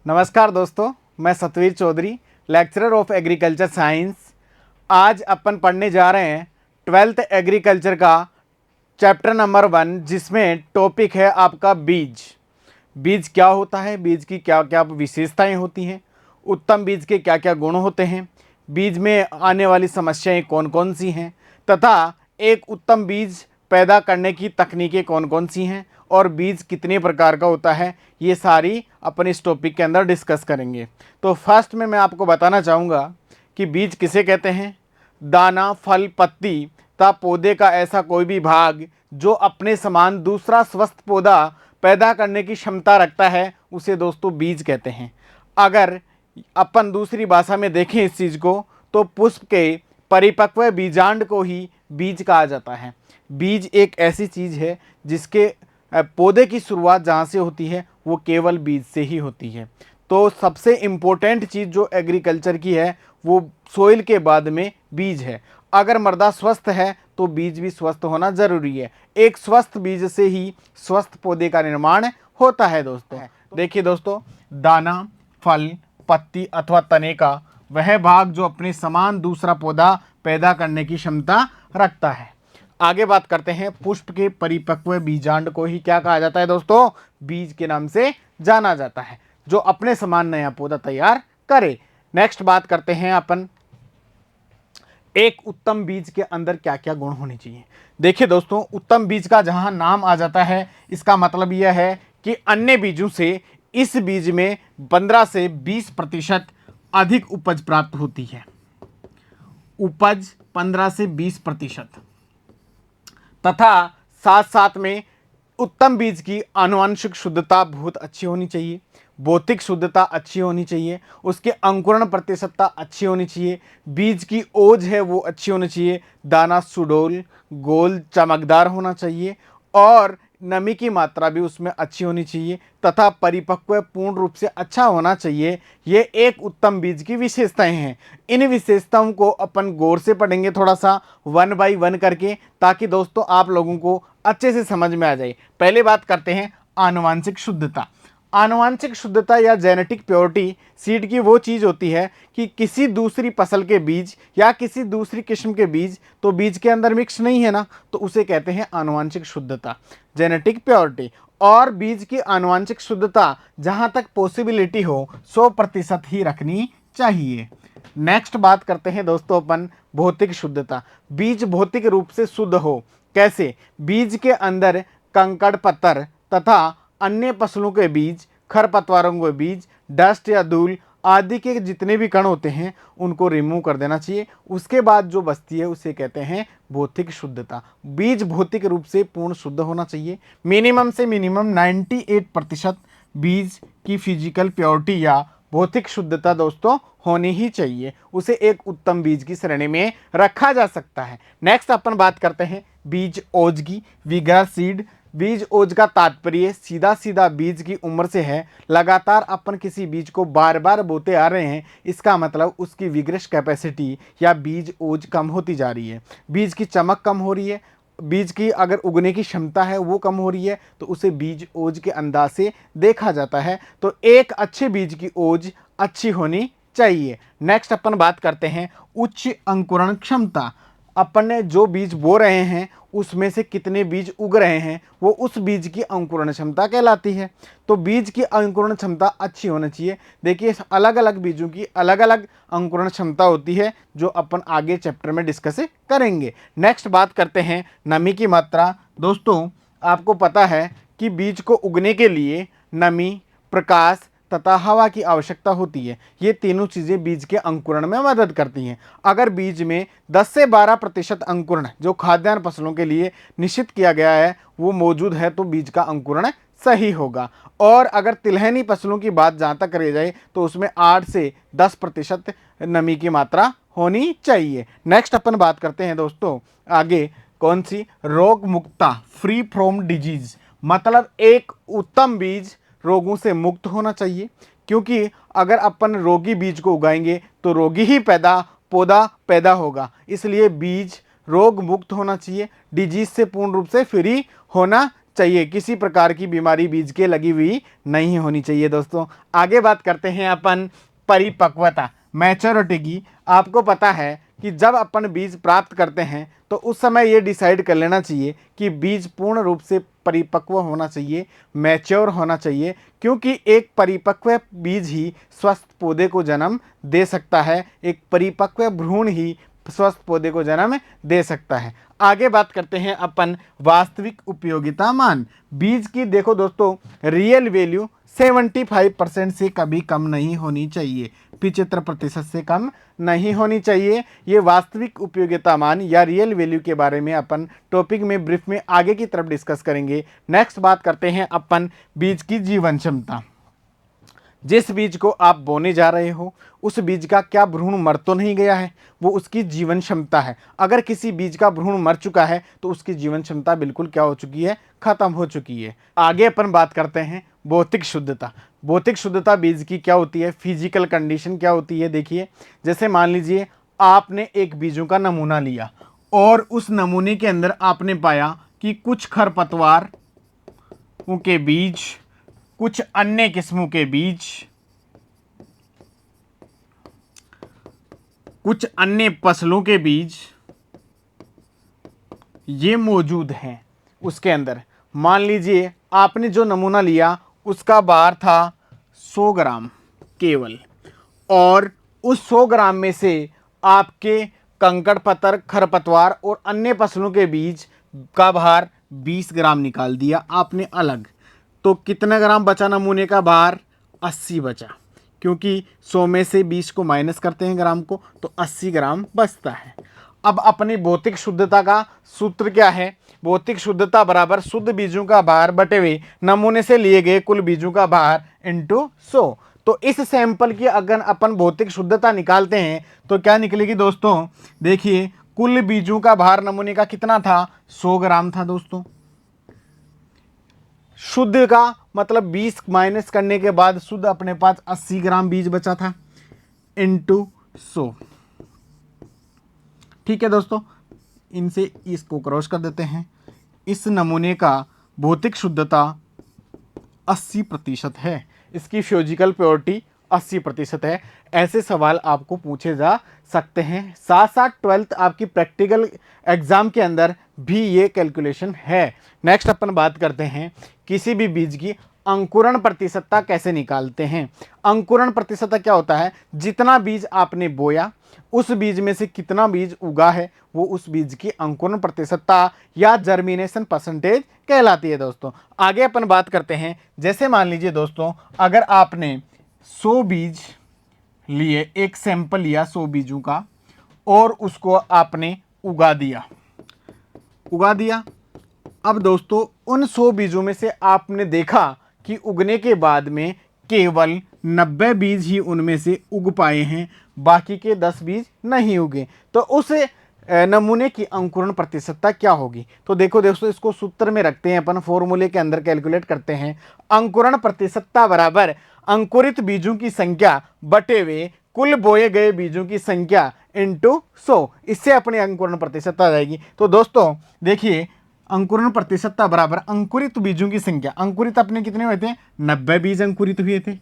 नमस्कार दोस्तों, मैं Satveer Chaudhary, lecturer of agriculture science. आज अपन पढ़ने जा रहे हैं 12th एग्रीकल्चर का चैप्टर नंबर 1, जिसमें टॉपिक है आपका बीज। बीज क्या होता है, बीज की क्या क्या विशेषताएं होती हैं, उत्तम बीज के क्या क्या गुण होते हैं, बीज में आने वाली समस्याएं कौन कौन सी हैं, तथा एक उत्तम बीज पैदा करने की तकनीकें कौन कौन सी हैं और बीज कितने प्रकार का होता है, ये सारी अपन इस टॉपिक के अंदर डिस्कस करेंगे। तो फर्स्ट में मैं आपको बताना चाहूँगा कि बीज किसे कहते हैं। दाना, फल, पत्ती तथा पौधे का ऐसा कोई भी भाग जो अपने समान दूसरा स्वस्थ पौधा पैदा करने की क्षमता रखता है, उसे दोस्तों बीज कहते हैं। अगर अपन दूसरी भाषा में देखें इस चीज़ को, तो पुष्प के परिपक्व बीजांड को ही बीज कहा जाता है। बीज एक ऐसी चीज़ है जिसके पौधे की शुरुआत जहाँ से होती है वो केवल बीज से ही होती है। तो सबसे इम्पोर्टेंट चीज़ जो एग्रीकल्चर की है वो सोइल के बाद में बीज है। अगर मृदा स्वस्थ है तो बीज भी स्वस्थ होना ज़रूरी है। एक स्वस्थ बीज से ही स्वस्थ पौधे का निर्माण होता है दोस्तों। देखिए दोस्तों, दाना, फल, पत्ती अथवा तने का वह भाग जो अपने समान दूसरा पौधा पैदा करने की क्षमता रखता है। आगे बात करते हैं, पुष्प के परिपक्व बीजांड को ही क्या कहा जाता है दोस्तों? बीज के नाम से जाना जाता है, जो अपने समान नया पौधा तैयार करे। नेक्स्ट बात करते हैं अपन, एक उत्तम बीज के अंदर क्या क्या गुण होने चाहिए। देखिए दोस्तों, उत्तम बीज का जहां नाम आ जाता है, इसका मतलब यह है कि अन्य बीजों से इस बीज में 15 से 20% अधिक उपज प्राप्त होती है। उपज 15 से 20%, तथा साथ साथ में उत्तम बीज की आनुवंशिक शुद्धता बहुत अच्छी होनी चाहिए, भौतिक शुद्धता अच्छी होनी चाहिए, उसके अंकुरण प्रतिशतता अच्छी होनी चाहिए, बीज की ओज है वो अच्छी होनी चाहिए, दाना सुडौल, गोल, चमकदार होना चाहिए और नमी की मात्रा भी उसमें अच्छी होनी चाहिए, तथा परिपक्व पूर्ण रूप से अच्छा होना चाहिए। ये एक उत्तम बीज की विशेषताएं हैं। इन विशेषताओं को अपन गौर से पढ़ेंगे थोड़ा सा 1 बाय 1 करके, ताकि दोस्तों आप लोगों को अच्छे से समझ में आ जाए। पहले बात करते हैं आनुवांशिक शुद्धता। आनुवांशिक शुद्धता या जेनेटिक प्योरिटी सीड की वो चीज़ होती है कि किसी दूसरी फसल के बीज या किसी दूसरी किस्म के बीज तो बीज के अंदर मिक्स नहीं है ना, तो उसे कहते हैं आनुवांशिक शुद्धता, जेनेटिक प्योरिटी। और बीज की आनुवांशिक शुद्धता जहाँ तक पॉसिबिलिटी हो 100% ही रखनी चाहिए। नेक्स्ट बात करते हैं दोस्तों अपन भौतिक शुद्धता। बीज भौतिक रूप से शुद्ध हो। कैसे? बीज के अंदर कंकड़ पत्थर तथा अन्य फसलों के बीज, खरपतवारों के बीज, डस्ट या धूल आदि के जितने भी कण होते हैं उनको रिमूव कर देना चाहिए। उसके बाद जो बचती है उसे कहते हैं भौतिक शुद्धता। बीज भौतिक रूप से पूर्ण शुद्ध होना चाहिए। मिनिमम से मिनिमम 98% बीज की फिजिकल प्योरिटी या भौतिक शुद्धता दोस्तों होनी ही चाहिए, उसे एक उत्तम बीज की श्रेणी में रखा जा सकता है। नेक्स्ट अपन बात करते हैं बीज ओज की, विगर सीड। बीज ओज का तात्पर्य सीधा सीधा बीज की उम्र से है। लगातार अपन किसी बीज को बार बार बोते आ रहे हैं, इसका मतलब उसकी विग्रस कैपेसिटी या बीज ओज कम होती जा रही है, बीज की चमक कम हो रही है, बीज की अगर उगने की क्षमता है वो कम हो रही है, तो उसे बीज ओज के अंदाज से देखा जाता है। तो एक अच्छे बीज की ओज अच्छी होनी चाहिए। नेक्स्ट अपन बात करते हैं उच्च अंकुरण क्षमता। अपन ने जो बीज बो रहे हैं उसमें से कितने बीज उग रहे हैं वो उस बीज की अंकुरण क्षमता कहलाती है। तो बीज की अंकुरण क्षमता अच्छी होनी चाहिए। देखिए, अलग अलग बीजों की अलग अलग अंकुरण क्षमता होती है, जो अपन आगे चैप्टर में डिस्कस करेंगे। नेक्स्ट बात करते हैं नमी की मात्रा। दोस्तों, आपको पता है कि बीज को उगने के लिए नमी, प्रकाश तथा हवा की आवश्यकता होती है। ये तीनों चीज़ें बीज के अंकुरण में मदद करती हैं। अगर बीज में 10 से 12% अंकुरण जो खाद्यान्न फसलों के लिए निश्चित किया गया है वो मौजूद है, तो बीज का अंकुरण सही होगा। और अगर तिलहनी फसलों की बात जहाँ तक रह जाए तो उसमें 8 से 10% नमी की मात्रा होनी चाहिए। नेक्स्ट अपन बात करते हैं दोस्तों आगे, कौन सी? रोग मुक्ता, फ्री फ्रॉम डिजीज। मतलब एक उत्तम बीज रोगों से मुक्त होना चाहिए, क्योंकि अगर अपन रोगी बीज को उगाएंगे तो रोगी ही पौधा पैदा होगा। इसलिए बीज रोग मुक्त होना चाहिए, डिजीज से पूर्ण रूप से फ्री होना चाहिए, किसी प्रकार की बीमारी बीज के लगी हुई नहीं होनी चाहिए दोस्तों। आगे बात करते हैं अपन परिपक्वता, मैच्योरिटी की। आपको पता है कि जब अपन बीज प्राप्त करते हैं तो उस समय ये डिसाइड कर लेना चाहिए कि बीज पूर्ण रूप से परिपक्व होना चाहिए, मैच्योर होना चाहिए, क्योंकि एक परिपक्व बीज ही स्वस्थ पौधे को जन्म दे सकता है, एक परिपक्व भ्रूण ही स्वस्थ पौधे को जन्म दे सकता है। आगे बात करते हैं अपन वास्तविक उपयोगिता मान। बीज की देखो दोस्तों, रियल वैल्यू 75% से कभी कम नहीं होनी चाहिए, 75% से कम नहीं होनी चाहिए। ये वास्तविक उपयोगिता मान या रियल वैल्यू के बारे में अपन टॉपिक में ब्रीफ में आगे की तरफ डिस्कस करेंगे। नेक्स्ट बात करते हैं अपन बीज की जीवन क्षमता। जिस बीज को आप बोने जा रहे हो उस बीज का क्या भ्रूण मर तो नहीं गया है, वो उसकी जीवन क्षमता है। अगर किसी बीज का भ्रूण मर चुका है तो उसकी जीवन क्षमता बिल्कुल क्या हो चुकी है, खत्म हो चुकी है। आगे अपन बात करते हैं भौतिक शुद्धता। भौतिक शुद्धता बीज की क्या होती है, फिजिकल कंडीशन क्या होती है। देखिए, जैसे मान लीजिए आपने एक बीजों का नमूना लिया और उस नमूने के अंदर आपने पाया कि कुछ खरपतवार के बीज, कुछ अन्य किस्मों के बीज, कुछ अन्य फसलों के बीज ये मौजूद हैं उसके अंदर। मान लीजिए आपने जो नमूना लिया उसका भार था 100 ग्राम केवल, और उस 100 ग्राम में से आपके कंकड़ पत्थर, खरपतवार और अन्य फसलों के बीज का भार 20 ग्राम निकाल दिया आपने अलग। तो कितना ग्राम बचा नमूने का भार, 80 बचा, क्योंकि 100 में से 20 को माइनस करते हैं ग्राम को तो 80 ग्राम बचता है। अब अपनी भौतिक शुद्धता का सूत्र क्या है, भौतिक शुद्धता बराबर शुद्ध बीजों का भार बटे हुए नमूने से लिए गए कुल बीजों का भार इंटू 100। तो इस सैंपल की अगर अपन भौतिक शुद्धता निकालते हैं तो क्या निकलेगी दोस्तों, देखिए कुल बीजों का भार नमूने का कितना था, 100 ग्राम था दोस्तों। शुद्ध का मतलब 20 माइनस करने के बाद शुद्ध अपने पास 80 ग्राम बीज बचा था इंटू 100। ठीक है दोस्तों, इनसे इसको क्रॉस कर देते हैं। इस नमूने का भौतिक शुद्धता 80% है, इसकी फिजिकल प्योरिटी 80% है। ऐसे सवाल आपको पूछे जा सकते हैं। साथ साथ 12th आपकी प्रैक्टिकल एग्जाम के अंदर भी ये कैलकुलेशन है। नेक्स्ट अपन बात करते हैं किसी भी बीज की अंकुरण प्रतिशतता कैसे निकालते हैं। अंकुरण प्रतिशतता क्या होता है, जितना बीज आपने बोया उस बीज में से कितना बीज उगा है वो उस बीज की अंकुरण प्रतिशतता या जर्मिनेशन परसेंटेज कहलाती है दोस्तों। आगे अपन बात करते हैं, जैसे मान लीजिए दोस्तों अगर आपने 100 बीज लिए, एक सैंपल लिया 100 बीजों का और उसको आपने उगा दिया। अब दोस्तों उन 100 बीजों में से आपने देखा कि उगने के बाद में केवल 90 बीज ही उनमें से उग पाए हैं, बाकी के 10 बीज नहीं उगे। तो उस नमूने की अंकुरण प्रतिशतता क्या होगी, तो देखो दोस्तों इसको सूत्र में रखते हैं अपन, फॉर्मूले के अंदर कैलकुलेट करते हैं। अंकुरण प्रतिशतता बराबर अंकुरित बीजों की संख्या बटे हुए कुल बोए गए बीजों की संख्या इंटू 100। इससे अपनी अंकुरण प्रतिशतता आ जाएगी। तो दोस्तों देखिए अंकुरण प्रतिशतता बराबर अंकुरित बीजों की संख्या, अंकुरित अपने कितने हुए थे, 90 बीज अंकुरित हुए थे।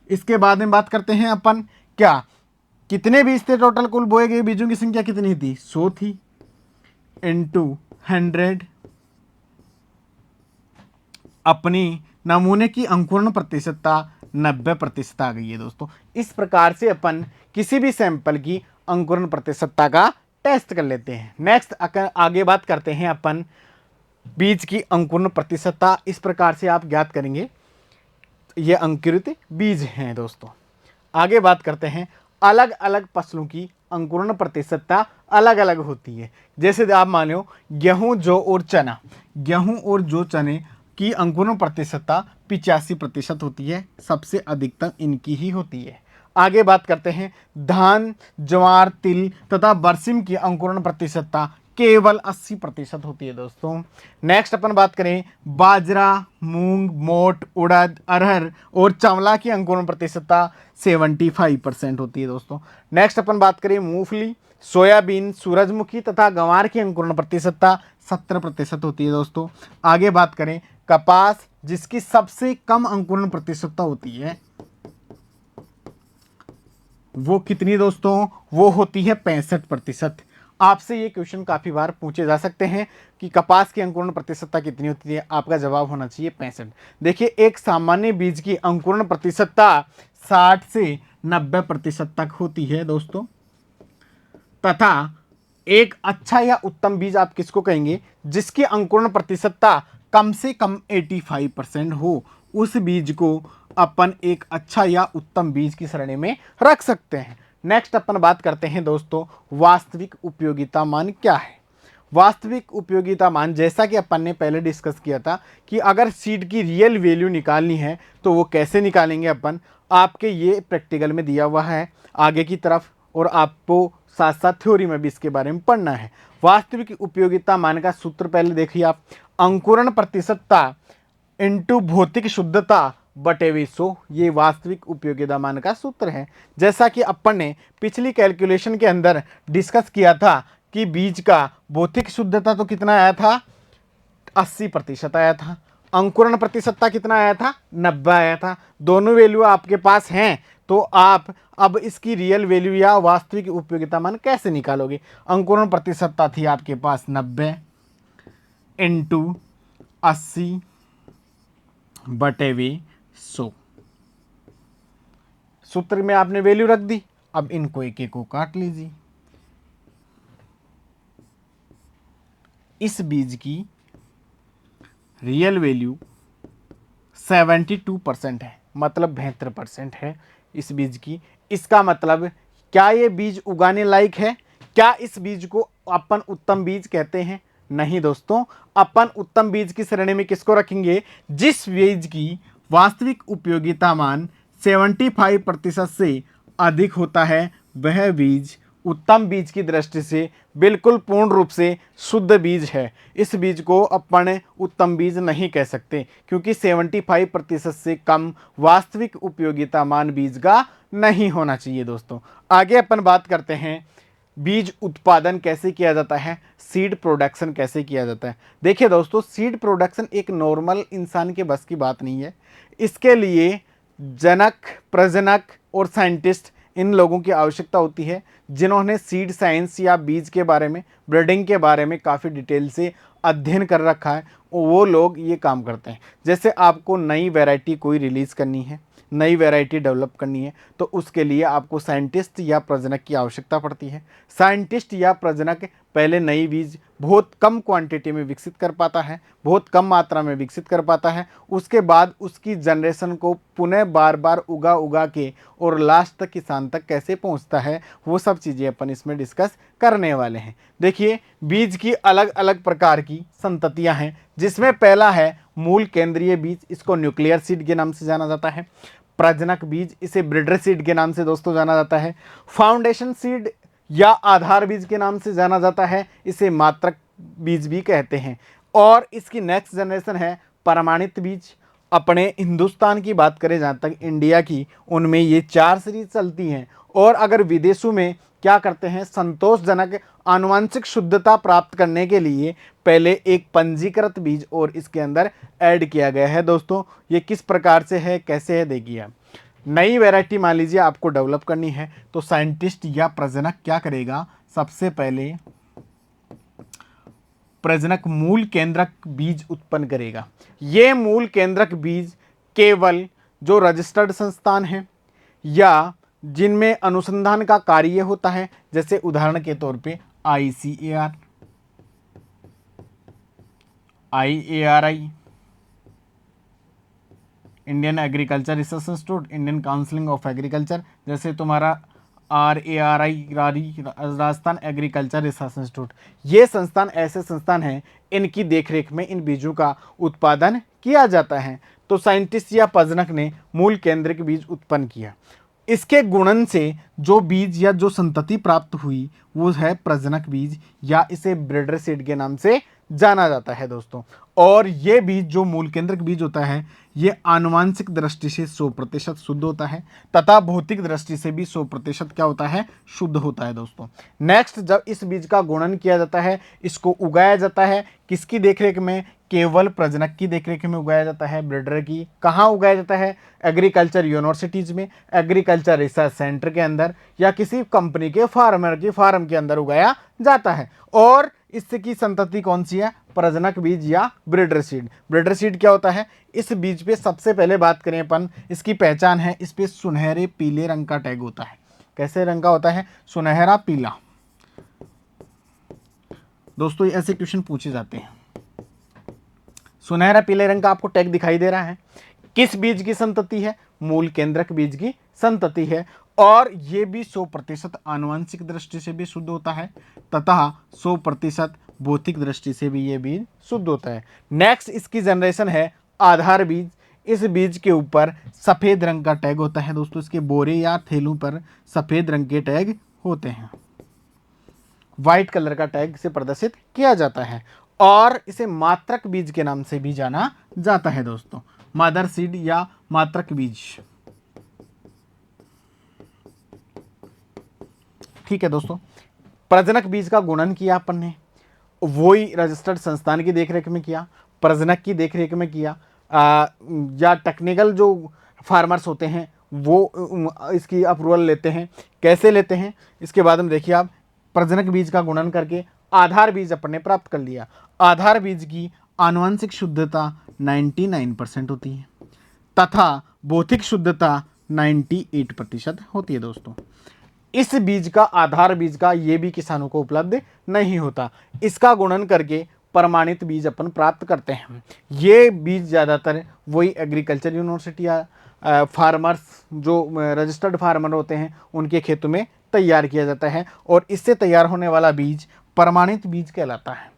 इसके बाद में बात करते हैं अपन क्या कितने बीज थे, टोटल कुल बोए गए बीजों की संख्या कितनी थी, 100 थी इंटू 100। अपनी नमूने की अंकुरण प्रतिशतता 90% आ गई है दोस्तों। इस प्रकार से अपन किसी भी सैंपल की अंकुरण प्रतिशतता का टेस्ट कर लेते हैं। नेक्स्ट आगे बात करते हैं अपन बीज की अंकुरण प्रतिशतता। इस प्रकार से आप ज्ञात करेंगे, ये अंकुरित बीज हैं दोस्तों। आगे बात करते हैं अलग अलग फसलों की अंकुरण प्रतिशतता अलग अलग होती है। जैसे आप मान लो गेहूं, जौ और चना, गेहूं और जौ चने की अंकुरण प्रतिशतता 85% होती है, सबसे अधिकतम इनकी ही होती है। आगे बात करते हैं धान, ज्वार, तिल तथा बरसिम की अंकुरण प्रतिशतता केवल 80% होती है दोस्तों। नेक्स्ट अपन बात करें बाजरा, मूंग, मोट, उड़द, अरहर और चावला की अंकुरण प्रतिशतता 75% होती है दोस्तों। नेक्स्ट अपन बात करें मूंगफली, सोयाबीन, सूरजमुखी तथा गंवार की अंकुरण प्रतिशतता 70% होती है दोस्तों। आगे बात करें कपास, जिसकी सबसे कम अंकुरण प्रतिशतता होती है, वो कितनी दोस्तों, वो होती है 65%। आपसे ये क्वेश्चन काफ़ी बार पूछे जा सकते हैं कि कपास की अंकुरण प्रतिशतता कितनी होती है, आपका जवाब होना चाहिए 65। देखिए एक सामान्य बीज की अंकुरण प्रतिशतता 60 से 90% तक होती है दोस्तों, तथा एक अच्छा या उत्तम बीज आप किसको कहेंगे, जिसकी अंकुरण प्रतिशतता कम से कम 85% हो, उस बीज को अपन एक अच्छा या उत्तम बीज की श्रेणी में रख सकते हैं। नेक्स्ट अपन बात करते हैं दोस्तों वास्तविक उपयोगिता मान क्या है। वास्तविक उपयोगिता मान, जैसा कि अपन ने पहले डिस्कस किया था कि अगर सीड की रियल वैल्यू निकालनी है तो वो कैसे निकालेंगे अपन, आपके ये प्रैक्टिकल में दिया हुआ है आगे की तरफ, और आपको साथ साथ थ्योरी में भी इसके बारे में पढ़ना है। वास्तविक उपयोगिता मान का सूत्र पहले देखिए आप, अंकुरण प्रतिशतता इंटू भौतिक शुद्धता बटे 100, ये वास्तविक उपयोगिता मान का सूत्र है। जैसा कि अपन ने पिछली कैलकुलेशन के अंदर डिस्कस किया था कि बीज का भौतिक शुद्धता तो कितना आया था, 80% आया था, अंकुरण प्रतिशतता कितना आया था, 90 आया था। दोनों वैल्यू आपके पास हैं, तो आप अब इसकी रियल वैल्यू या वास्तविक उपयोगिता मान कैसे निकालोगे। अंकुरण प्रतिशतता थी आपके पास 90 इंटू 80 बटे 100, सूत्र में आपने वैल्यू रख दी। अब इनको एक एक को काट लीजिए। इस बीज की रियल वैल्यू 72% है, मतलब 72% है इस बीज की। इसका मतलब क्या ये बीज उगाने लायक है, क्या इस बीज को अपन उत्तम बीज कहते हैं, नहीं दोस्तों। अपन उत्तम बीज की श्रेणी में किसको रखेंगे, जिस बीज की वास्तविक उपयोगिता मान 75% से अधिक होता है, वह बीज उत्तम बीज की दृष्टि से बिल्कुल पूर्ण रूप से शुद्ध बीज है। इस बीज को अपन उत्तम बीज नहीं कह सकते, क्योंकि 75% से कम वास्तविक उपयोगिता मान बीज का नहीं होना चाहिए दोस्तों। आगे अपन बात करते हैं बीज उत्पादन कैसे किया जाता है, सीड प्रोडक्शन कैसे किया जाता है। देखिए दोस्तों, सीड प्रोडक्शन एक नॉर्मल इंसान के बस की बात नहीं है। इसके लिए जनक, प्रजनक और साइंटिस्ट, इन लोगों की आवश्यकता होती है, जिन्होंने सीड साइंस या बीज के बारे में, ब्रीडिंग के बारे में काफ़ी डिटेल से अध्ययन कर रखा है, वो लोग ये काम करते हैं। जैसे आपको नई वैरायटी कोई रिलीज़ करनी है, नई वैरायटी डेवलप करनी है, तो उसके लिए आपको साइंटिस्ट या प्रजनक की आवश्यकता पड़ती है। साइंटिस्ट या प्रजनक पहले नई बीज बहुत कम क्वांटिटी में विकसित कर पाता है, बहुत कम मात्रा में विकसित कर पाता है। उसके बाद उसकी जनरेशन को पुनः बार बार उगा के और लास्ट तक किसान तक कैसे पहुंचता है, वो सब चीज़ें अपन इसमें डिस्कस करने वाले हैं। देखिए बीज की अलग अलग प्रकार की संततियां हैं, जिसमें पहला है मूल केंद्रीय बीज, इसको न्यूक्लियर सीड के नाम से जाना जाता है। प्रजनक बीज, इसे ब्रीडर सीड के नाम से दोस्तों जाना जाता है। फाउंडेशन सीड या आधार बीज के नाम से जाना जाता है, इसे मात्रक बीज भी कहते हैं। और इसकी नेक्स्ट जनरेशन है प्रमाणित बीज। अपने हिंदुस्तान की बात करें, जहाँ तक इंडिया की, उनमें ये 4 सीरीज चलती हैं। और अगर विदेशों में क्या करते हैं, संतोषजनक आनुवंशिक शुद्धता प्राप्त करने के लिए पहले एक पंजीकृत बीज और इसके अंदर ऐड किया गया है दोस्तों। ये किस प्रकार से है, कैसे है, देखिए आप। नई वैरायटी मान लीजिए आपको डेवलप करनी है, तो साइंटिस्ट या प्रजनक क्या करेगा, सबसे पहले प्रजनक मूल केंद्रक बीज उत्पन्न करेगा। ये मूल केंद्रक बीज केवल जो रजिस्टर्ड संस्थान हैं या जिनमें अनुसंधान का कार्य होता है, जैसे उदाहरण के तौर पे ICAR, IARI, Indian agriculture research institute, Indian counselling of agriculture, जैसे तुम्हारा RARI, Rajasthan agriculture research institute, ये संस्थान ऐसे संस्थान हैं, इनकी देखरेख में इन बीजों का उत्पादन किया जाता है। तो साइंटिस्ट या प्रजनक ने मूल केंद्रिक बीज उत्पन्न किया। इसके गुणन से जो बीज या जो संतति प्राप्त हुई वो है प्रजनक बीज, या इसे ब्रीडर सीड के नाम से जाना जाता है दोस्तों। और ये बीज जो मूल केंद्रक बीज होता है ये आनुवांशिक दृष्टि से 100% शुद्ध होता है तथा भौतिक दृष्टि से भी 100% क्या होता है, शुद्ध होता है दोस्तों। नेक्स्ट, जब इस बीज का गुणन किया जाता है, इसको उगाया जाता है किसकी देखरेख में, केवल प्रजनक की देखरेख में उगाया जाता है, ब्रीडर की। कहाँ उगाया जाता है, एग्रीकल्चर यूनिवर्सिटीज़ में, एग्रीकल्चर रिसर्च सेंटर के अंदर, या किसी कंपनी के फार्मर की फार्म के अंदर उगाया जाता है। और इसकी संतति कौन सी है, प्रजनक बीज या ब्रीडर सीड। ब्रीडर सीड क्या होता है, इस बीज पे सबसे पहले बात करें अपन, इसकी पहचान है, इस पे सुनहरे पीले रंग का टैग होता है। कैसे रंग का होता है, सुनहरा पीला। दोस्तों ऐसे क्वेश्चन पूछे जाते हैं। सुनहरा पीले रंग का आपको टैग दिखाई दे रहा है, किस बीज की संतति है, मूल केंद्रक बीज की संतति है। और ये भी 100% आनुवंशिक दृष्टि से भी शुद्ध होता है तथा 100% भौतिक दृष्टि से भी ये बीज शुद्ध होता है। नेक्स्ट इसकी जनरेशन है आधार बीज। इस बीज के ऊपर सफ़ेद रंग का टैग होता है दोस्तों, इसके बोरे या थैलों पर सफ़ेद रंग के टैग होते हैं, वाइट कलर का टैग से प्रदर्शित किया जाता है। और इसे मात्रक बीज के नाम से भी जाना जाता है दोस्तों, मदर सीड या मात्रक बीज। ठीक है दोस्तों, प्रजनक बीज का गुणन किया अपन ने, वही रजिस्टर्ड संस्थान की देखरेख में किया, प्रजनक की देखरेख में किया, या टेक्निकल जो फार्मर्स होते हैं वो इसकी अप्रूवल लेते हैं। कैसे लेते हैं, इसके बाद में देखिए आप, प्रजनक बीज का गुणन करके आधार बीज अपन ने प्राप्त कर लिया। आधार बीज की आनुवंशिक शुद्धता 99% होती है तथा भौतिक शुद्धता 98% होती है दोस्तों। इस बीज का, आधार बीज का, ये भी किसानों को उपलब्ध नहीं होता। इसका गुणन करके प्रमाणित बीज अपन प्राप्त करते हैं। ये बीज ज़्यादातर वही एग्रीकल्चर यूनिवर्सिटी या फार्मर्स जो रजिस्टर्ड फार्मर होते हैं उनके खेतों में तैयार किया जाता है, और इससे तैयार होने वाला बीज प्रमाणित बीज कहलाता है।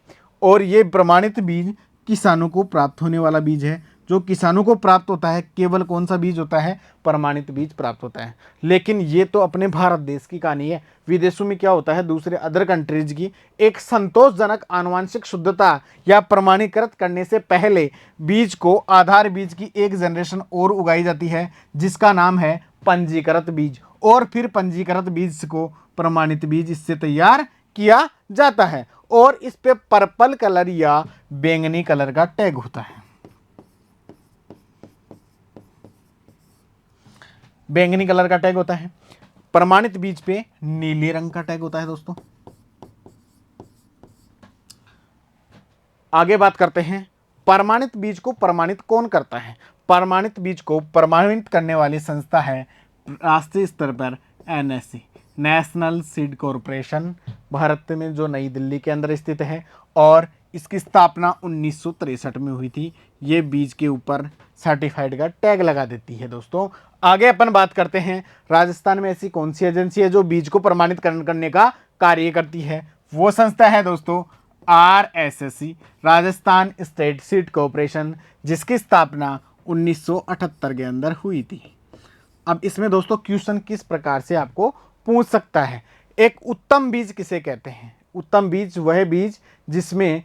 और ये प्रमाणित बीज किसानों को प्राप्त होने वाला बीज है। जो किसानों को प्राप्त होता है केवल कौन सा बीज होता है, प्रमाणित बीज प्राप्त होता है। लेकिन ये तो अपने भारत देश की कहानी है, विदेशों में क्या होता है, दूसरे अदर कंट्रीज की एक संतोषजनक आनुवंशिक शुद्धता या प्रमाणीकृत करने से पहले बीज को, आधार बीज की एक जनरेशन और उगाई जाती है जिसका नाम है पंजीकृत बीज, और फिर पंजीकृत बीज को प्रमाणित बीज इससे तैयार किया जाता है। और इस पे पर्पल कलर या बैंगनी कलर का टैग होता है, बैंगनी कलर का टैग होता है। प्रमाणित बीज पे नीले रंग का टैग होता है दोस्तों। आगे बात करते हैं, प्रमाणित बीज को प्रमाणित कौन करता है। प्रमाणित बीज को प्रमाणित करने वाली संस्था है राष्ट्रीय स्तर पर NSC, national seed corporation, Bharat में जो नई दिल्ली के अंदर स्थित है, और इसकी स्थापना 1963 में हुई थी। ये बीज के ऊपर सर्टिफाइड का टैग लगा देती है दोस्तों। आगे अपन बात करते हैं, राजस्थान में ऐसी कौन सी एजेंसी है जो बीज को प्रमाणित करने का कार्य करती है। वो संस्था है दोस्तों RSSC, Rajasthan state seed corporation, जिसकी स्थापना 1978 के अंदर हुई थी। अब इसमें दोस्तों क्वेश्चन किस प्रकार से आपको पूछ सकता है, एक उत्तम बीज किसे कहते हैं। उत्तम बीज वह बीज जिसमें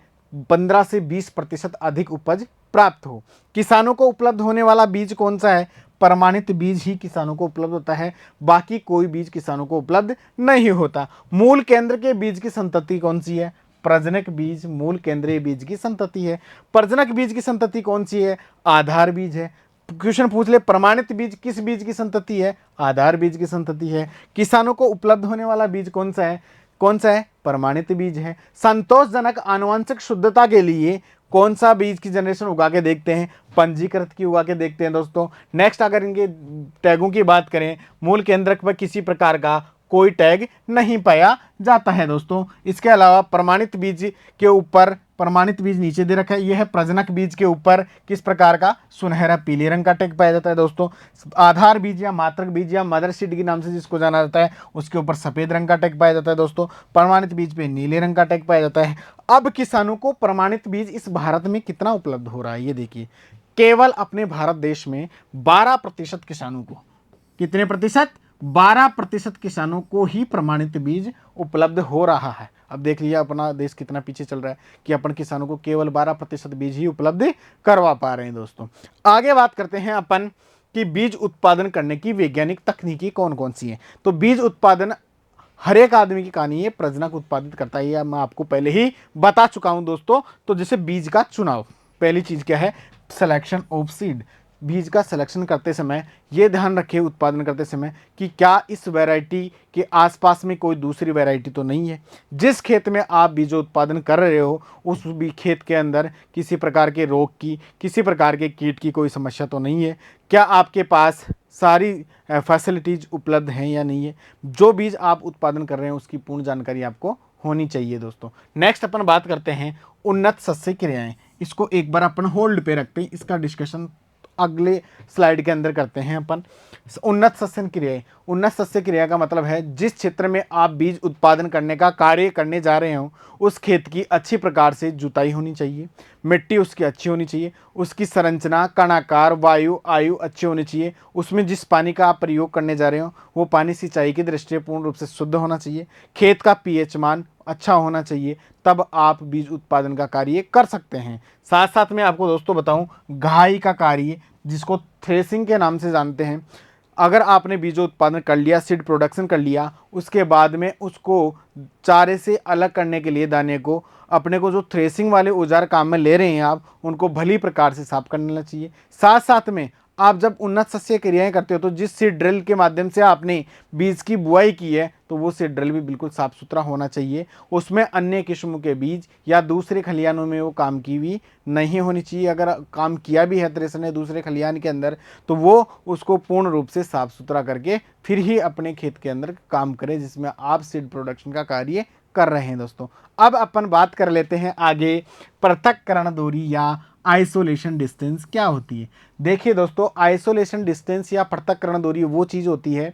15 से 20% अधिक उपज प्राप्त हो। किसानों को उपलब्ध होने वाला बीज कौन सा है, प्रमाणित बीज ही किसानों को उपलब्ध होता है, बाकी कोई बीज किसानों को उपलब्ध नहीं होता। मूल केंद्र के बीज की संतति कौन सी है, प्रजनक बीज मूल केंद्रीय बीज की संतति है। प्रजनक बीज की संतति कौन सी है, आधार बीज है। क्वेश्चन पूछ ले प्रमाणित बीज किस बीज की संतति है, आधार बीज की संतति है। किसानों को उपलब्ध होने वाला बीज कौन सा है, कौन सा है, प्रमाणित बीज है। संतोषजनक आनुवंशिक शुद्धता के लिए कौन सा बीज की जनरेशन उगा के देखते हैं, पंजीकृत की उगा के देखते हैं दोस्तों। नेक्स्ट अगर इनके टैगों की बात करें, मूल केंद्रक पर किसी प्रकार का कोई टैग नहीं पाया जाता है दोस्तों। इसके अलावा प्रमाणित बीज के ऊपर, प्रमाणित बीज नीचे दे रखा है, यह है प्रजनक बीज के ऊपर किस प्रकार का सुनहरा पीले रंग का टैग पाया जाता है दोस्तों। आधार बीज या मात्रक बीज या मदर सीड के नाम से जिसको जाना जाता है उसके ऊपर सफ़ेद रंग का टैग पाया जाता है दोस्तों। प्रमाणित बीज पे नीले रंग का टैग पाया जाता है। अब किसानों को प्रमाणित बीज इस भारत में कितना उपलब्ध हो रहा है ये देखिए, केवल अपने भारत देश में 12% किसानों को, कितने प्रतिशत, 12% किसानों को ही प्रमाणित बीज उपलब्ध हो रहा है। अब देख लिया अपना देश कितना पीछे चल रहा है कि अपन किसानों को केवल 12% बीज ही उपलब्ध करवा पा रहे हैं। दोस्तों आगे बात करते हैं अपन कि बीज उत्पादन करने की वैज्ञानिक तकनीकी कौन कौन सी है। तो बीज उत्पादन हर एक आदमी की कहानी है, प्रजनक उत्पादित करता है, यह मैं आपको पहले ही बता चुका हूं दोस्तों। तो जैसे बीज का चुनाव, पहली चीज क्या है, सिलेक्शन ऑफ सीड। बीज का सिलेक्शन करते समय ये ध्यान रखें उत्पादन करते समय कि क्या इस वैरायटी के आसपास में कोई दूसरी वैरायटी तो नहीं है। जिस खेत में आप बीज उत्पादन कर रहे हो उस भी खेत के अंदर किसी प्रकार के रोग की, किसी प्रकार के कीट की कोई समस्या तो नहीं है। क्या आपके पास सारी फैसिलिटीज उपलब्ध हैं या नहीं है। जो बीज आप उत्पादन कर रहे हैं उसकी पूर्ण जानकारी आपको होनी चाहिए। दोस्तों नेक्स्ट अपन बात करते हैं उन्नत सस्य क्रियाएं। इसको एक बार अपन होल्ड पे रखते हैं, इसका डिस्कशन अगले स्लाइड के अंदर करते हैं अपन। उन्नत सस्य क्रियाएं, उन्नत सस्य क्रिया का मतलब है जिस क्षेत्र में आप बीज उत्पादन करने का कार्य करने जा रहे हो उस खेत की अच्छी प्रकार से जुताई होनी चाहिए, मिट्टी उसकी अच्छी होनी चाहिए, उसकी संरचना, कणाकार, वायु, आयु अच्छी होनी चाहिए, उसमें जिस पानी का आप प्रयोग करने जा रहे हो वो पानी सिंचाई की दृष्टि से पूर्ण रूप से शुद्ध होना चाहिए, खेत का पीएच मान अच्छा होना चाहिए, तब आप बीज उत्पादन का कार्य कर सकते हैं। साथ साथ में आपको दोस्तों बताऊं घाई का कार्य जिसको थ्रेसिंग के नाम से जानते हैं। अगर आपने बीज उत्पादन कर लिया, सीड प्रोडक्शन कर लिया, उसके बाद में उसको चारे से अलग करने के लिए दाने को अपने को जो थ्रेसिंग वाले औजार काम में ले रहे हैं आप उनको भली प्रकार से साफ कर लेना चाहिए। साथ साथ में आप जब उन्नत सस्य क्रियाएं करते हो तो जिस सीड ड्रिल के माध्यम से आपने बीज की बुआई की है तो वो सीड ड्रिल भी बिल्कुल साफ सुथरा होना चाहिए। उसमें अन्य किस्मों के बीज या दूसरे खलिहानों में वो काम की हुई नहीं होनी चाहिए। अगर काम किया भी है थ्रेसर ने दूसरे खलिहान के अंदर तो वो उसको पूर्ण रूप से साफ सुथरा करके फिर ही अपने खेत के अंदर काम करे जिसमें आप सीड प्रोडक्शन का कार्य कर रहे हैं। दोस्तों अब अपन बात कर लेते हैं आगे पृथक्करण दूरी या आइसोलेशन डिस्टेंस क्या होती है। देखिए दोस्तों आइसोलेशन डिस्टेंस या पृथक्करण दूरी वो चीज़ होती है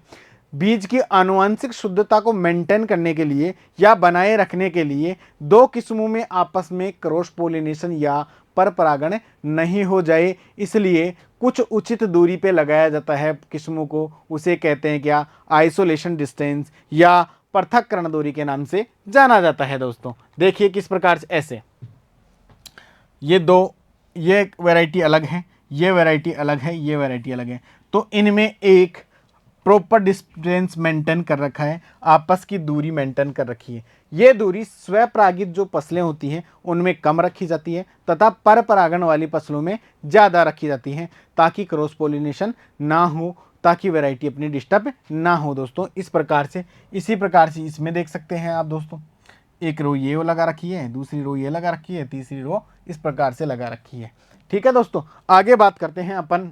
बीज की आनुवंशिक शुद्धता को मेंटेन करने के लिए या बनाए रखने के लिए दो किस्मों में आपस में क्रॉस पोलिनेशन या पर परागण नहीं हो जाए, इसलिए कुछ उचित दूरी पे लगाया जाता है किस्मों को, उसे कहते हैं क्या, आइसोलेशन डिस्टेंस या पृथक्करण दूरी के नाम से जाना जाता है। दोस्तों देखिए किस प्रकार से, ऐसे ये वैरायटी अलग है, ये वैरायटी अलग है, ये वैरायटी अलग है, तो इनमें एक प्रॉपर डिस्टेंस मेंटेन कर रखा है, आपस की दूरी मेंटेन कर रखी है। ये दूरी स्वपरागित जो फसलें होती हैं उनमें कम रखी जाती है तथा पर परागण वाली फसलों में ज़्यादा रखी जाती हैं ताकि क्रॉस पोलिनेशन ना हो, ताकि वैरायटी अपनी डिस्टर्ब ना हो। दोस्तों इस प्रकार से, इसी प्रकार से इसमें देख सकते हैं आप दोस्तों, एक रो ये लगा रखी है, दूसरी रो ये लगा रखी है, तीसरी रो इस प्रकार से लगा रखी है। ठीक है दोस्तों आगे बात करते हैं अपन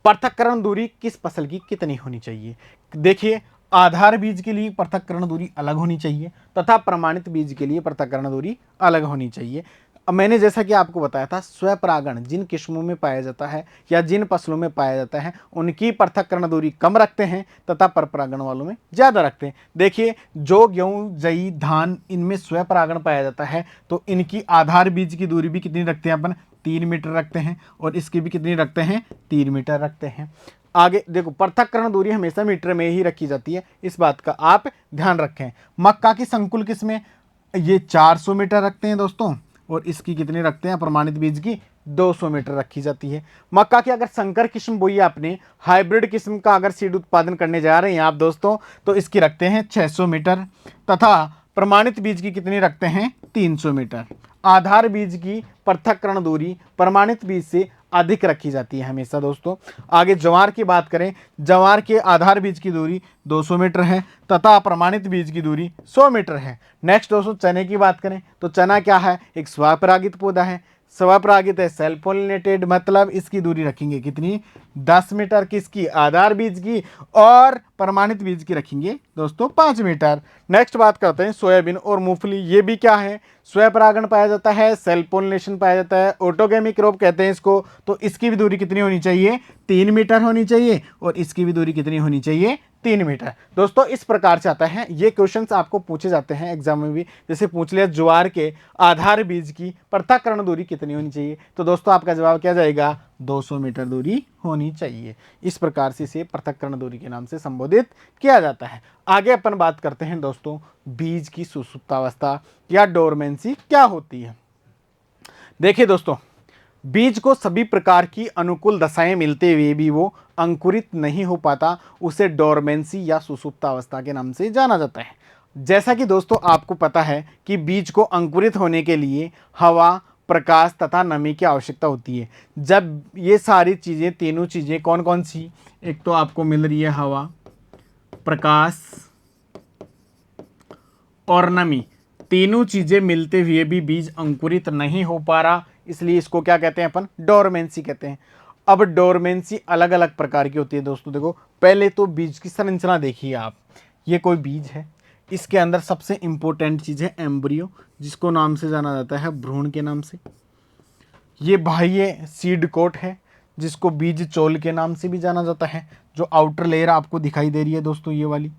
पृथक्करण दूरी किस फसल की कितनी होनी चाहिए। देखिए आधार बीज के लिए पृथक्करण दूरी अलग होनी चाहिए तथा प्रमाणित बीज के लिए पृथक्करण दूरी अलग होनी चाहिए। अब मैंने जैसा कि आपको बताया था स्वपरागण जिन किस्मों में पाया जाता है या जिन फसलों में पाया जाता है उनकी पृथक्करण दूरी कम रखते हैं तथा परपरागण वालों में ज़्यादा रखते हैं। देखिए जो गेहूँ, जई, धान इनमें स्वपरागण पाया जाता है तो इनकी आधार बीज की दूरी भी कितनी रखते हैं अपन, 3 मीटर रखते हैं, और इसकी भी कितनी रखते हैं, 3 मीटर रखते हैं। आगे देखो पृथक्करण दूरी हमेशा मीटर में ही रखी जाती है, इस बात का आप ध्यान रखें। मक्का की संकुल किस्में ये 400 मीटर रखते हैं दोस्तों, और इसकी कितनी रखते हैं, प्रमाणित बीज की 200 मीटर रखी जाती है। मक्का की अगर संकर किस्म बोई आपने, हाइब्रिड किस्म का अगर सीड उत्पादन करने जा रहे हैं आप दोस्तों तो इसकी रखते हैं 600 मीटर तथा प्रमाणित बीज की कितनी रखते हैं, 300 मीटर। आधार बीज की पृथक्करण दूरी प्रमाणित बीज से अधिक रखी जाती है हमेशा। दोस्तों आगे ज्वार की बात करें, ज्वार के आधार बीज की दूरी 200 मीटर है तथा प्रमाणित बीज की दूरी 100 मीटर है। नेक्स्ट दोस्तों चने की बात करें तो चना क्या है, एक स्वपरागित पौधा है, स्वपरागित है, सेल्फ पोलिनेटेड, मतलब इसकी दूरी रखेंगे कितनी, 10 मीटर किसकी, आधार बीज की, और प्रमाणित बीज की रखेंगे दोस्तों 5 मीटर। नेक्स्ट बात करते हैं सोयाबीन और मूंगफली, ये भी क्या है, स्वपरागण पाया जाता है, सेल्फ पोलिनेशन पाया जाता है, ऑटोगेमिक क्रॉप कहते हैं इसको, तो इसकी भी दूरी कितनी होनी चाहिए, 3 मीटर होनी चाहिए, और इसकी भी दूरी कितनी होनी चाहिए, 3 मीटर। दोस्तों इस प्रकार से आता है, ये क्वेश्चंस आपको पूछे जाते हैं एग्जाम में भी। जैसे पूछ लिया ज्वार के आधार बीज की पृथक्करण दूरी कितनी होनी चाहिए, तो दोस्तों आपका जवाब क्या जाएगा, 200 मीटर दूरी होनी चाहिए। इस प्रकार से इसे पृथक्करण दूरी के नाम से संबोधित किया जाता है। आगे अपन बात करते हैं दोस्तों, बीज की सुसुप्तावस्था या डोरमेंसी क्या होती है। देखिए दोस्तों, बीज को सभी प्रकार की अनुकूल दशाएं मिलते हुए भी वो अंकुरित नहीं हो पाता, उसे डोरमेंसी या सुसुप्तावस्था के नाम से जाना जाता है। जैसा कि दोस्तों आपको पता है कि बीज को अंकुरित होने के लिए हवा, प्रकाश तथा नमी की आवश्यकता होती है। जब ये सारी चीज़ें, तीनों चीज़ें कौन कौन सी, एक तो आपको मिल रही है हवा, प्रकाश और नमी, तीनों चीजें मिलते हुए भी बीज अंकुरित नहीं हो पा रहा, इसलिए इसको क्या कहते हैं अपन, डोरमेंसी कहते हैं। अब डोरमेंसी अलग अलग प्रकार की होती है दोस्तों। देखो पहले तो बीज की संरचना देखिए आप, ये कोई बीज है, इसके अंदर सबसे इंपॉर्टेंट चीज है एम्ब्रियो, जिसको नाम से जाना जाता है भ्रूण के नाम से। ये बाह्य सीड कोट है, जिसको बीज चोल के नाम से भी जाना जाता है। जो आउटर लेयर आपको दिखाई दे रही है दोस्तों, ये वाली,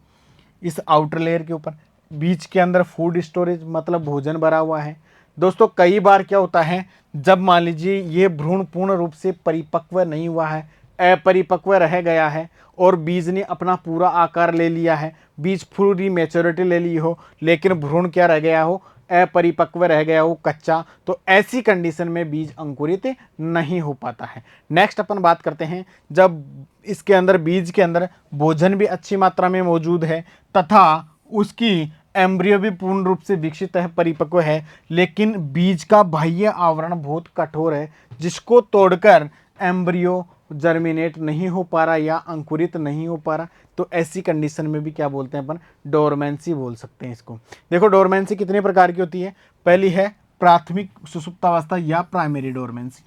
इस आउटर लेयर के ऊपर बीज के अंदर फूड स्टोरेज मतलब भोजन भरा हुआ है। दोस्तों कई बार क्या होता है, जब मान लीजिए ये भ्रूण पूर्ण रूप से परिपक्व नहीं हुआ है, अपरिपक्व रह गया है और बीज ने अपना पूरा आकार ले लिया है, बीज पूरी मैच्योरिटी ले ली हो, लेकिन भ्रूण क्या रह गया हो, अपरिपक्व रह गया हो, कच्चा, तो ऐसी कंडीशन में बीज अंकुरित नहीं हो पाता है। नेक्स्ट अपन बात करते हैं, जब इसके अंदर, बीज के अंदर भोजन भी अच्छी मात्रा में मौजूद है तथा उसकी एम्ब्रियो भी पूर्ण रूप से विकसित है, परिपक्व है, लेकिन बीज का बाह्य आवरण बहुत कठोर है, जिसको तोड़कर एम्ब्रियो जर्मिनेट नहीं हो पा रहा या अंकुरित नहीं हो पा रहा, तो ऐसी कंडीशन में भी क्या बोलते हैं अपन, डोरमेंसी बोल सकते हैं इसको। देखो डोरमेंसी कितने प्रकार की होती है। पहली है प्राथमिक सुसुप्तावस्था या प्राइमरी डोरमेंसी।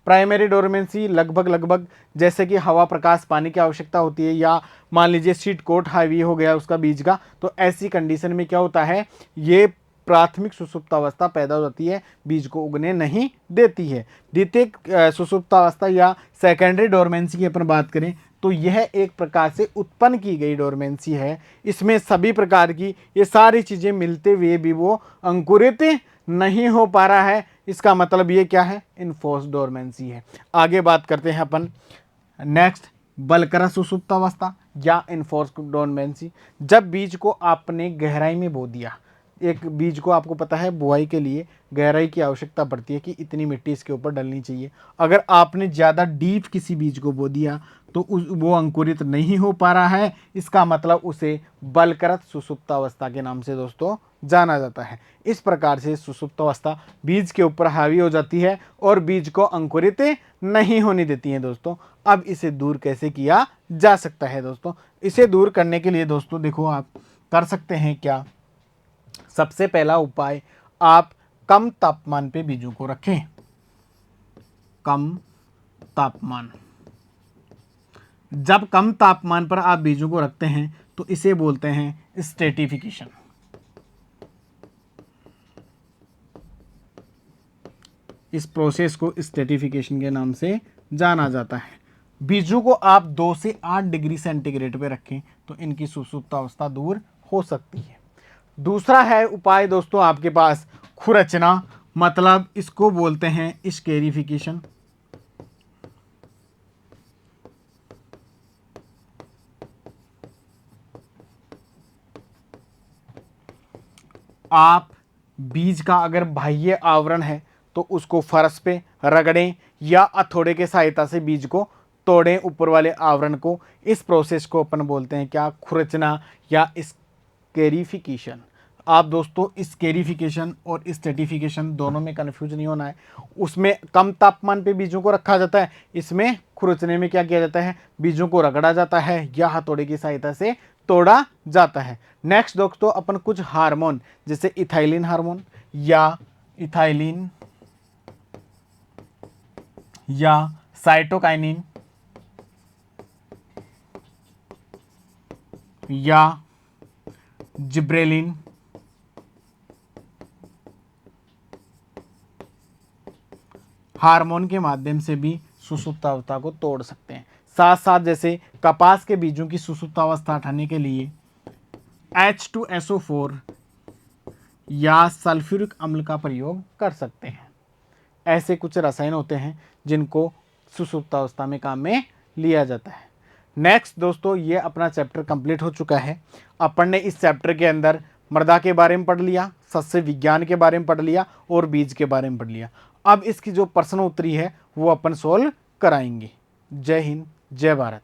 प्राइमरी डोरमेंसी लगभग जैसे कि हवा, प्रकाश, पानी की आवश्यकता होती है, या मान लीजिए सीड कोट हावी हो गया उसका बीज का, तो ऐसी कंडीशन में क्या होता है, ये प्राथमिक सुसुप्तावस्था पैदा हो जाती है, बीज को उगने नहीं देती है। द्वितीयक सुसुप्तावस्था या सेकेंडरी डोरमेंसी की अपन बात करें तो यह एक प्रकार से उत्पन्न की गई डोरमेंसी है। इसमें सभी प्रकार की ये सारी चीज़ें मिलते हुए भी वो अंकुरित नहीं हो पा रहा है, इसका मतलब ये क्या है, इनफोर्स डोरमेंसी है। आगे बात करते हैं अपन नेक्स्ट, बलकरा सुसुप्तावस्था या इनफोर्स डोरमेंसी। जब बीज को आपने गहराई में बो दिया, एक बीज को आपको पता है बुआई के लिए गहराई की आवश्यकता पड़ती है कि इतनी मिट्टी इसके ऊपर डलनी चाहिए, अगर आपने ज़्यादा डीप किसी बीज को बो दिया तो वो अंकुरित नहीं हो पा रहा है, इसका मतलब उसे बलकृत सुसुप्तावस्था के नाम से दोस्तों जाना जाता है। इस प्रकार से सुसुप्तावस्था बीज के ऊपर हावी हो जाती है और बीज को अंकुरित नहीं होने देती है दोस्तों। अब इसे दूर कैसे किया जा सकता है दोस्तों, इसे दूर करने के लिए दोस्तों देखो आप कर सकते हैं क्या, सबसे पहला उपाय, आप कम तापमान पे बीजों को रखें। कम तापमान, जब कम तापमान पर आप बीजों को रखते हैं तो इसे बोलते हैं स्ट्रेटिफिकेशन। इस प्रोसेस को स्ट्रेटिफिकेशन के नाम से जाना जाता है। बीजों को आप 2 से 8 डिग्री सेंटीग्रेड पे रखें तो इनकी सुसुप्तावस्था दूर हो सकती है। दूसरा है उपाय दोस्तों आपके पास खुरचना, मतलब इसको बोलते हैं स्केरिफिकेशन। आप बीज का अगर बाह्य आवरण है तो उसको फर्श पे रगड़ें या हथौड़े के सहायता से बीज को तोड़ें, ऊपर वाले आवरण को। इस प्रोसेस को अपन बोलते हैं क्या, खुरचना या स्केरिफिकेशन। आप दोस्तों स्केरिफिकेशन और स्ट्रेटिफिकेशन दोनों में कंफ्यूज नहीं होना है। उसमें कम तापमान पे बीजों को रखा जाता है, इसमें खुरचने में क्या किया जाता है, बीजों को रगड़ा जाता है या हथौड़े की सहायता से तोड़ा जाता है। नेक्स्ट दोस्तों अपन कुछ हार्मोन जैसे इथाइलिन हार्मोन या साइटोकाइनिन या जिब्रेलिन हार्मोन के माध्यम से भी सुसुप्तावस्था को तोड़ सकते हैं। साथ साथ जैसे कपास के बीजों की सुसुप्तावस्था हटाने के लिए H2SO4 या सल्फ्यूरिक अम्ल का प्रयोग कर सकते हैं। ऐसे कुछ रसायन होते हैं जिनको सुसुप्तावस्था में काम में लिया जाता है। नेक्स्ट दोस्तों, ये अपना चैप्टर कंप्लीट हो चुका है। अपन ने इस चैप्टर के अंदर मृदा के बारे में पढ़ लिया, सस्य विज्ञान के बारे में पढ़ लिया और बीज के बारे में पढ़ लिया। अब इसकी जो प्रश्न उत्तरी है वो अपन सोल्व कराएंगे। जय हिंद, जय भारत।